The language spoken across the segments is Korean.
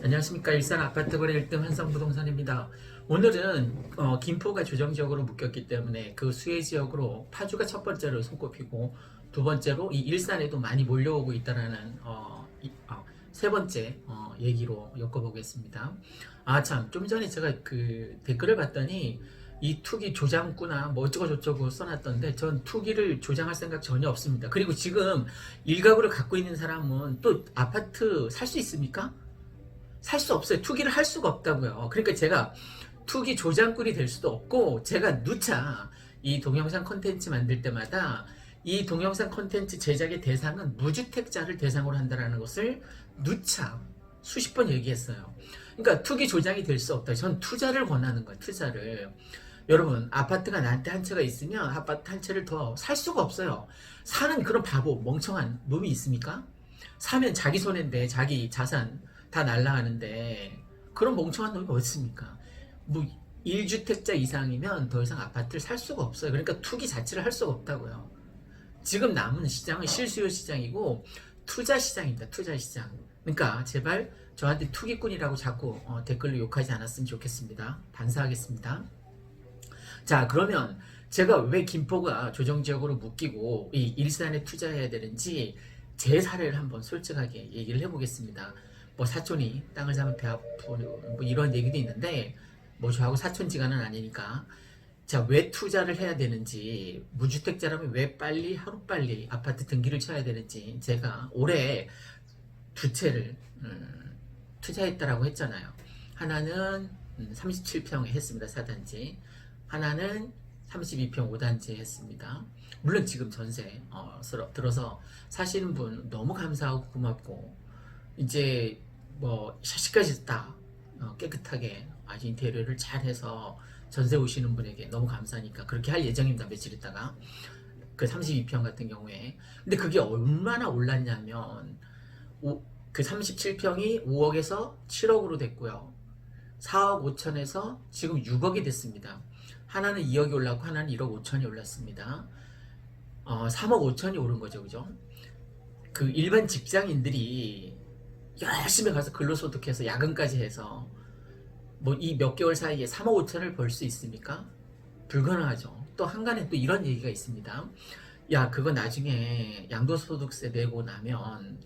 안녕하십니까. 일산 아파트 거래 1등 한성부동산입니다. 오늘은 김포가 조정지역으로 묶였기 때문에 그 수혜 지역으로 파주가 첫 번째로 손꼽히고, 두 번째로 이 일산에도 많이 몰려오고 있다라는 세 번째 얘기로 엮어보겠습니다. 참, 좀 전에 제가 그 댓글을 봤더니 이 투기 조장구나 뭐 어쩌고 저쩌고 써놨던데, 전 투기를 조장할 생각 전혀 없습니다. 그리고 지금 일가구를 갖고 있는 사람은 또 아파트 살 수 있습니까? 살 수 없어요. 투기를 할 수가 없다고요. 그러니까 제가 투기 조장꾼이 될 수도 없고, 제가 누차 이 동영상 콘텐츠 만들 때마다 이 동영상 콘텐츠 제작의 대상은 무주택자를 대상으로 한다는 것을 누차 수십 번 얘기했어요. 그러니까 투기 조장이 될 수 없다. 전 투자를 권하는 거예요. 투자를. 여러분, 아파트가 나한테 한 채가 있으면 아파트 한 채를 더 살 수가 없어요. 사는 그런 바보 멍청한 놈이 있습니까? 사면 자기 손해인데 자기 자산 다 날라가는데, 그런 멍청한 놈이 어디 있습니까? 뭐 1주택자 이상이면 더 이상 아파트를 살 수가 없어요. 그러니까 투기 자체를 할 수가 없다고요. 지금 남은 시장은 실수요 시장이고 투자 시장입니다. 투자 시장. 그러니까 제발 저한테 투기꾼이라고 자꾸 댓글로 욕하지 않았으면 좋겠습니다. 반사하겠습니다. 자, 그러면 제가 왜 김포가 조정지역으로 묶이고 이 일산에 투자해야 되는지 제 사례를 한번 솔직하게 얘기를 해보겠습니다. 뭐 사촌이 땅을 사면 배 아프고 뭐 이런 얘기도 있는데, 뭐 저하고 사촌지간은 아니니까, 자, 왜 투자를 해야 되는지, 무주택자라면 왜 빨리 하루빨리 아파트 등기를 쳐야 되는지, 제가 올해 두 채를 투자했다라고 했잖아요. 하나는 37평에 했습니다. 4단지. 하나는 32평 5단지에 했습니다. 물론 지금 전세 들어서 사시는 분 너무 감사하고 고맙고, 이제 뭐 샤시까지 다 깨끗하게 아주 인테리어를 잘 해서 전세 오시는 분에게 너무 감사하니까 그렇게 할 예정입니다. 며칠 있다가. 그 32평 같은 경우에. 근데 그게 얼마나 올랐냐면, 그 37평이 5억에서 7억으로 됐고요. 4억 5천에서 지금 6억이 됐습니다. 하나는 2억이 올랐고 하나는 1억 5천이 올랐습니다. 3억 5천이 오른 거죠. 그죠? 그 일반 직장인들이 열심히 가서 근로소득해서 야근까지 해서 뭐 이 몇 개월 사이에 3억 5천을 벌 수 있습니까? 불가능하죠. 또 한간에 또 이런 얘기가 있습니다. 야, 그거 나중에 양도소득세 내고 나면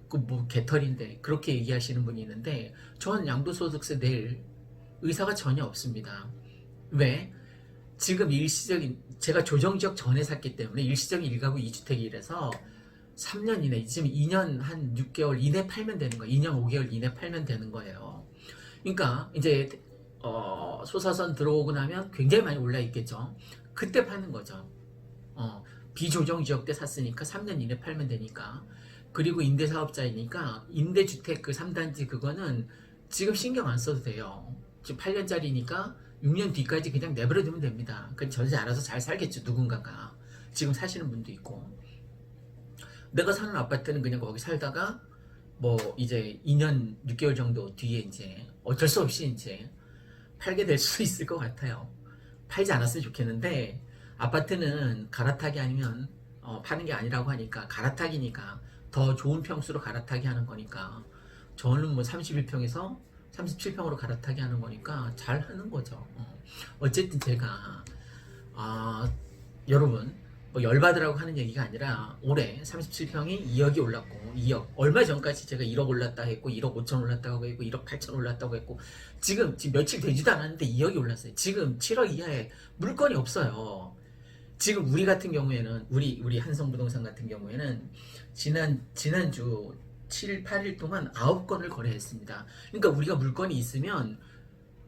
그 뭐 개털인데, 그렇게 얘기하시는 분이 있는데, 전 양도소득세 낼 의사가 전혀 없습니다. 왜? 지금 일시적인, 제가 조정지역 전에 샀기 때문에 일시적인 1가구 2주택이라서 3년 이내, 지금 2년 한 6개월 이내 팔면 되는 거예요. 2년 5개월 이내 팔면 되는 거예요. 그러니까 이제 소사선 들어오고 나면 굉장히 많이 올라 있겠죠. 그때 파는 거죠. 비조정 지역 때 샀으니까 3년 이내 팔면 되니까. 그리고 임대사업자이니까 임대주택 그 3단지 그거는 지금 신경 안 써도 돼요. 지금 8년짜리니까 6년 뒤까지 그냥 내버려두면 됩니다. 그 전세 알아서 잘 살겠죠. 누군가가. 지금 사시는 분도 있고. 내가 사는 아파트는 그냥 거기 살다가 뭐 이제 2년 6개월 정도 뒤에 이제 어쩔 수 없이 이제 팔게 될 수 있을 것 같아요. 팔지 않았으면 좋겠는데, 아파트는 갈아타기 아니면 파는 게 아니라고 하니까, 갈아타기니까 더 좋은 평수로 갈아타기 하는 거니까, 저는 뭐 31평에서 37평으로 갈아타기 하는 거니까 잘 하는 거죠. 어쨌든 제가 여러분, 뭐 열받으라고 하는 얘기가 아니라, 올해 37평이 2억이 올랐고, 2억 얼마 전까지 제가 1억 올랐다 했고 1억 5천 올랐다고 했고 1억 8천 올랐다고 했고, 지금 며칠 되지도 않았는데 2억이 올랐어요. 지금 7억 이하에 물건이 없어요. 지금 우리 같은 경우에는, 우리 한성부동산 같은 경우에는 지난주 7, 8일 동안 9건을 거래했습니다. 그러니까 우리가 물건이 있으면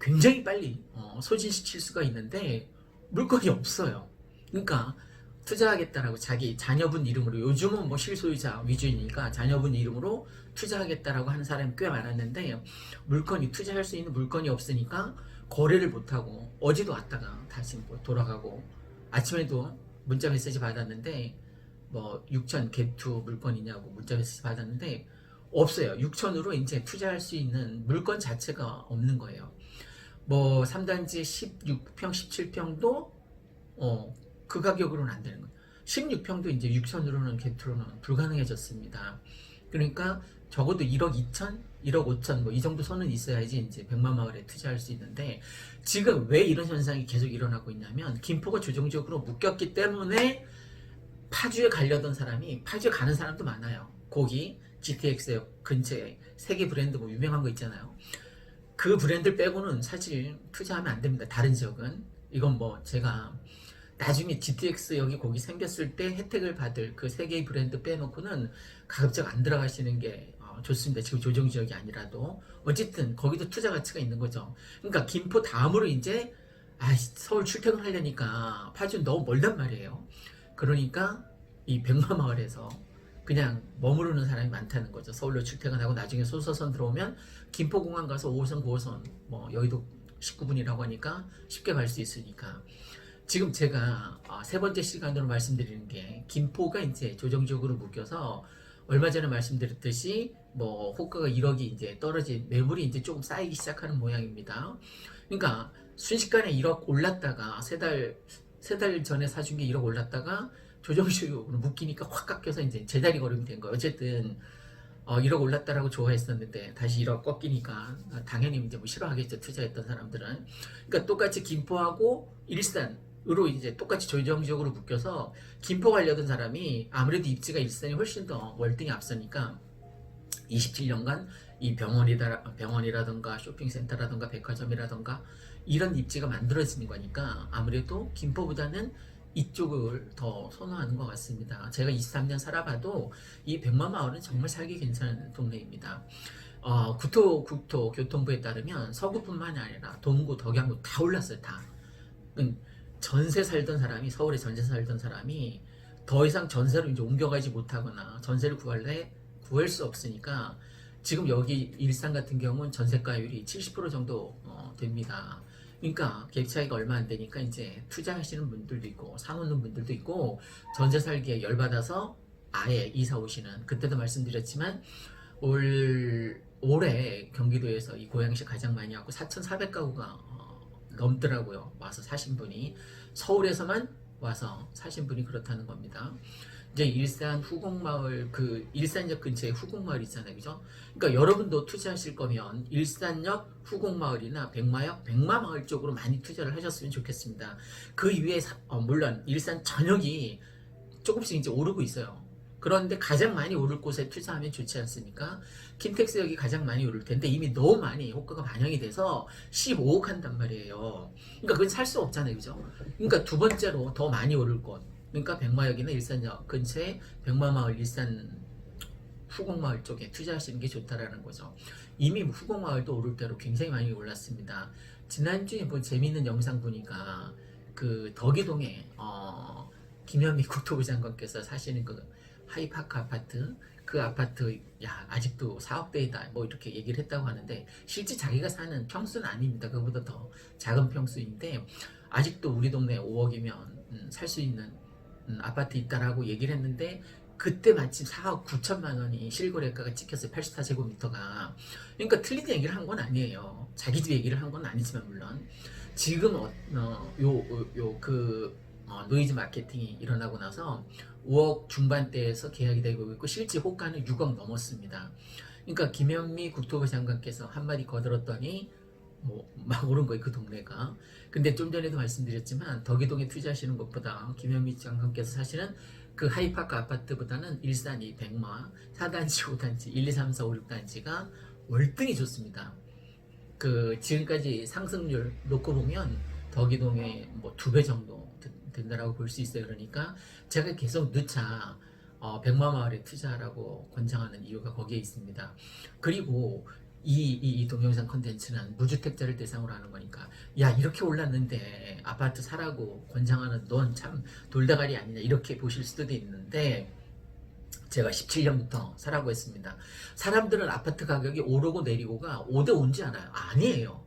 굉장히 빨리 소진시킬 수가 있는데 물건이 없어요. 그러니까 투자하겠다라고 자기 자녀분 이름으로, 요즘은 뭐 실소유자 위주이니까 자녀분 이름으로 투자하겠다라고 하는 사람이 꽤 많았는데, 물건이, 투자할 수 있는 물건이 없으니까 거래를 못하고, 어제도 왔다가 다시 뭐 돌아가고, 아침에도 문자 메시지 받았는데 뭐 6천 갭투 물건이냐고 문자 메시지 받았는데 없어요. 6천으로 이제 투자할 수 있는 물건 자체가 없는 거예요. 뭐 3단지 16평 17평도 그 가격으로는 안 되는 거예요. 16평도 이제 6천으로는 갭투로는 불가능해졌습니다. 그러니까 적어도 1억 2천, 1억 5천 뭐 이 정도 선은 있어야지 이제 백마마을에 투자할 수 있는데 지금 왜 이런 현상이 계속 일어나고 있냐면 김포가 조정적으로 묶였기 때문에 파주에 가려던 사람이 파주에 가는 사람도 많아요. 거기 GTX 근처에 세계 브랜드 뭐 유명한 거 있잖아요. 그 브랜드 빼고는 사실 투자하면 안 됩니다. 다른 지역은. 이건 뭐 제가 나중에 GTX 여기 거기 생겼을 때 혜택을 받을 그 세 개의 브랜드 빼놓고는 가급적 안 들어가시는 게 좋습니다. 지금 조정 지역이 아니라도. 어쨌든 거기도 투자 가치가 있는 거죠. 그러니까 김포 다음으로 이제 서울 출퇴근하려니까 파주는 너무 멀단 말이에요. 그러니까 이 백마마을에서 그냥 머무르는 사람이 많다는 거죠. 서울로 출퇴근하고 나중에 소서선 들어오면 김포공항 가서 5호선, 9호선, 뭐 여의도 19분이라고 하니까 쉽게 갈 수 있으니까. 지금 제가 세 번째 시간으로 말씀드리는 게 김포가 이제 조정적으로 묶여서 얼마 전에 말씀드렸듯이 뭐 호가가 1억이 이제 떨어진 매물이 이제 조금 쌓이기 시작하는 모양입니다. 그러니까 순식간에 1억 올랐다가 세 달 전에 사준 게 1억 올랐다가 조정식으로 묶이니까 확 깎여서 이제 제자리 걸음이 된 거예요. 어쨌든 1억 올랐다라고 좋아했었는데 다시 1억 꺾이니까 당연히 이제 뭐 싫어하겠죠. 투자했던 사람들은. 그러니까 똑같이 김포하고 일산으로 이제 똑같이 조정적으로 묶여서 김포 가려던 사람이 아무래도 입지가 일산이 훨씬 더 월등히 앞서니까 27년간 이 병원이라든가 쇼핑센터라든가 백화점이라든가 이런 입지가 만들어지는 거니까 아무래도 김포보다는 이쪽을 더 선호하는 것 같습니다. 제가 23년 살아봐도 이 백마마을은 정말 살기 괜찮은 동네입니다. 국토교통부에 따르면 서구뿐만 아니라 동구, 덕양구 다 올랐어요. 다. 전세 살던 사람이 서울에 전세 살던 사람이 더 이상 전세로 이제 옮겨가지 못하거나 전세를 구할 수 없으니까 지금 여기 일산 같은 경우는 전세가율이 70% 정도 됩니다. 그러니까 갭 차이가 얼마 안 되니까 이제 투자하시는 분들도 있고 사놓는 분들도 있고 전세 살기에 열받아서 아예 이사 오시는. 그때도 말씀드렸지만 올해 경기도에서 이 고양시 가장 많이 왔고 4,400가구가 넘더라고요. 와서 사신 분이. 서울에서만 와서 사신 분이 그렇다는 겁니다. 이제 일산 후곡마을, 그 일산역 근처에 후곡마을 있잖아요, 그죠? 그러니까 여러분도 투자하실 거면 일산역 후곡마을이나 백마마을 쪽으로 많이 투자를 하셨으면 좋겠습니다. 그 위에 물론 일산 전역이 조금씩 이제 오르고 있어요. 그런데 가장 많이 오를 곳에 투자하면 좋지 않습니까? 킨텍스역이 가장 많이 오를 텐데 이미 너무 많이 호가가 반영이 돼서 15억 한단 말이에요. 그러니까 그건 살 수 없잖아요, 그죠? 그러니까 두 번째로 더 많이 오를 곳. 그러니까 백마역이나 일산역 근처에 백마마을, 일산 후곡마을 쪽에 투자하시는 게 좋다라는 거죠. 이미 후곡마을도 오를 대로 굉장히 많이 올랐습니다. 지난주에 뭐 재미있는 영상 보니까 그 덕이동에 김현미 국토부 장관께서 사시는 그 하이파크 아파트, 그 아파트 아직도 4억대이다 뭐 이렇게 얘기를 했다고 하는데 실제 자기가 사는 평수는 아닙니다. 그보다 더 작은 평수인데 아직도 우리 동네 5억이면 살 수 있는 아파트 있다라고 얘기를 했는데 그때 마침 4억 9천만 원이 실거래가가 찍혔어요. 84제곱미터가. 그러니까 틀린 얘기를 한 건 아니에요. 자기 집 얘기를 한 건 아니지만 물론 지금 노이즈 마케팅이 일어나고 나서 5억 중반대에서 계약이 되고 있고 실제 호가는 6억 넘었습니다. 그러니까 김현미 국토부 장관께서 한마디 거들었더니 막 오른 거예요, 그 동네가. 근데 좀 전에도 말씀드렸지만 덕이동에 투자하시는 것보다 김현미 장관께서 사시는 그 하이파크 아파트보다는 일산이 백마 4단지, 5단지, 1, 2, 3, 4, 5, 6단지가 월등히 좋습니다. 그 지금까지 상승률 놓고 보면 덕이동에 뭐 2배 정도 된다라고 볼 수 있어요. 그러니까 제가 계속 누차 백마마을에 투자하라고 권장하는 이유가 거기에 있습니다. 그리고 이 동영상 컨텐츠는 무주택자를 대상으로 하는 거니까 이렇게 올랐는데 아파트 사라고 권장하는 넌 참 돌다가리 아니냐 이렇게 보실 수도 있는데 제가 17년부터 사라고 했습니다. 사람들은 아파트 가격이 오르고 내리고가 5대 5인지 알아요? 아니에요.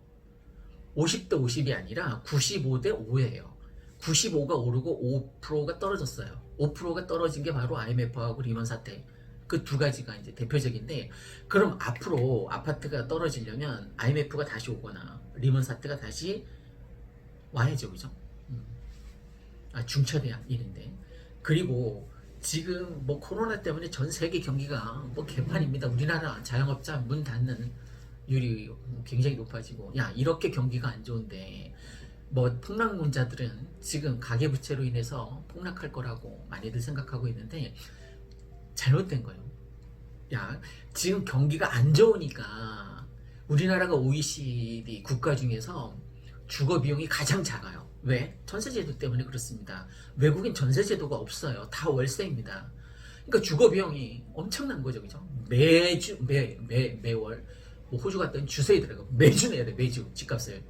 50대 50이 아니라 95대 5예요. 95가 오르고 5%가 떨어졌어요. 5%가 떨어진 게 바로 IMF하고 리먼 사태. 그 두 가지가 이제 대표적인데 그럼 앞으로 아파트가 떨어지려면 IMF가 다시 오거나 리먼 사태가 다시 와야죠, 그죠? 중차대한 일인데. 그리고 지금 뭐 코로나 때문에 전 세계 경기가 뭐 개판입니다. 우리나라 자영업자 문 닫는 율이 굉장히 높아지고, 야 이렇게 경기가 안 좋은데 뭐 폭락론자들은 지금 가계부채로 인해서 폭락할 거라고 많이들 생각하고 있는데 잘못된 거예요. 야 지금 경기가 안 좋으니까 우리나라가 OECD 국가 중에서 주거 비용이 가장 작아요. 왜? 전세제도 때문에 그렇습니다. 외국인 전세제도가 없어요. 다 월세입니다. 그러니까 주거 비용이 엄청난 거죠, 그죠? 매월 뭐 호주 갔더니 주세이더라고. 매주 내야 돼, 매주 집값을.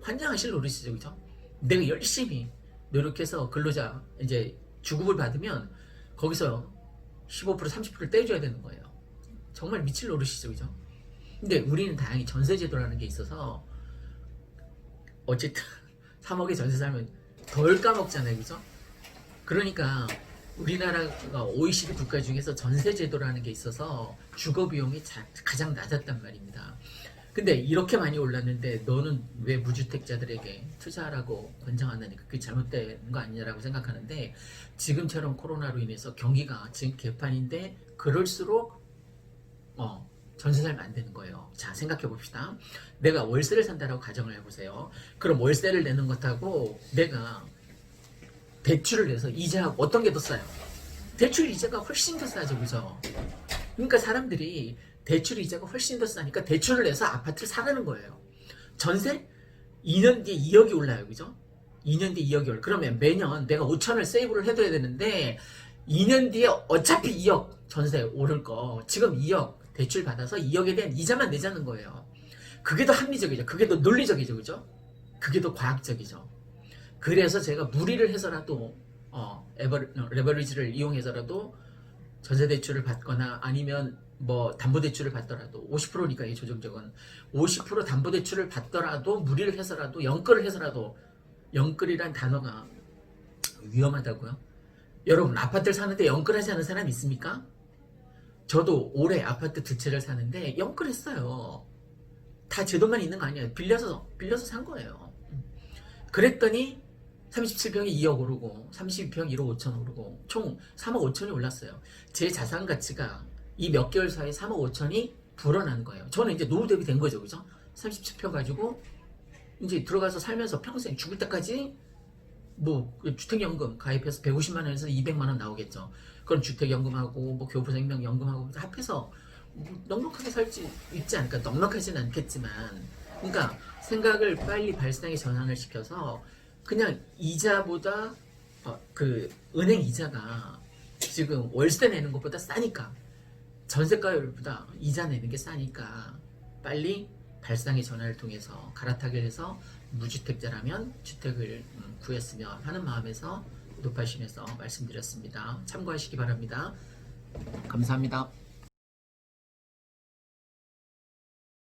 환장하실 노릇이죠, 그죠? 내가 열심히 노력해서 근로자 이제 주급을 받으면 거기서 15% 30%를 떼줘야 되는 거예요. 정말 미칠 노릇이죠, 그죠? 근데 우리는 다행히 전세제도라는 게 있어서 어쨌든 3억에 전세 살면 덜 까먹잖아요, 그죠? 그러니까 우리나라가 OECD 국가 중에서 전세제도라는 게 있어서 주거 비용이 가장 낮았단 말입니다. 근데 이렇게 많이 올랐는데 너는 왜 무주택자들에게 투자하라고 권장하느냐, 그게 잘못된 거 아니냐라고 생각하는데, 지금처럼 코로나로 인해서 경기가 지금 개판인데 그럴수록 전세 살면 안 되는 거예요. 자, 생각해 봅시다. 내가 월세를 산다라고 가정을 해보세요. 그럼 월세를 내는 것하고 내가 대출을 내서 이자하고 어떤 게 더 싸요? 대출 이자가 훨씬 더 싸죠, 그죠? 그러니까 사람들이 대출 이자가 훨씬 더 싸니까 대출을 내서 아파트를 사라는 거예요. 전세? 2년 뒤에 2억이 올라요, 그죠? 2년 뒤에 2억이 올라. 그러면 매년 내가 5천을 세이브를 해둬야 되는데 2년 뒤에 어차피 2억 전세 오를 거 지금 2억 대출 받아서 2억에 대한 이자만 내자는 거예요. 그게 더 합리적이죠. 그게 더 논리적이죠, 그죠? 그게 더 과학적이죠. 그래서 제가 무리를 해서라도 레버리지를 이용해서라도 전세대출을 받거나 아니면 뭐 담보대출을 받더라도 50%니까 이 조정적은 50% 담보대출을 받더라도 무리를 해서라도 영끌을 해서라도, 영끌이란 단어가 위험하다고요? 여러분 아파트를 사는데 영끌하지 않은 사람 있습니까? 저도 올해 아파트 2채를 사는데 영끌했어요. 다 제 돈만 있는 거 아니에요. 빌려서 산 거예요. 그랬더니 37평이 2억 오르고 32평 1억 5천 오르고 총 3억 5천이 올랐어요. 제 자산 가치가 이 몇 개월 사이에 3억 5천이 불어난 거예요. 저는 이제 노후 대비 된 거죠, 그죠? 37평 가지고 이제 들어가서 살면서 평생 죽을 때까지 뭐 주택연금 가입해서 150만 원에서 200만 원 나오겠죠. 그럼 주택연금하고 뭐 교부생명연금하고 합해서 뭐 넉넉하게 살지 있지 않을까. 넉넉하지는 않겠지만, 그러니까 생각을 빨리 발상의 전환을 시켜서 그냥 이자보다 그 은행 이자가 지금 월세 내는 것보다 싸니까, 전세가율보다 이자 내는 게 싸니까 빨리 발상의 전환을 통해서 갈아타기를 해서 무주택자라면 주택을 구했으면 하는 마음에서 높아심에서 말씀드렸습니다. 참고하시기 바랍니다. 감사합니다.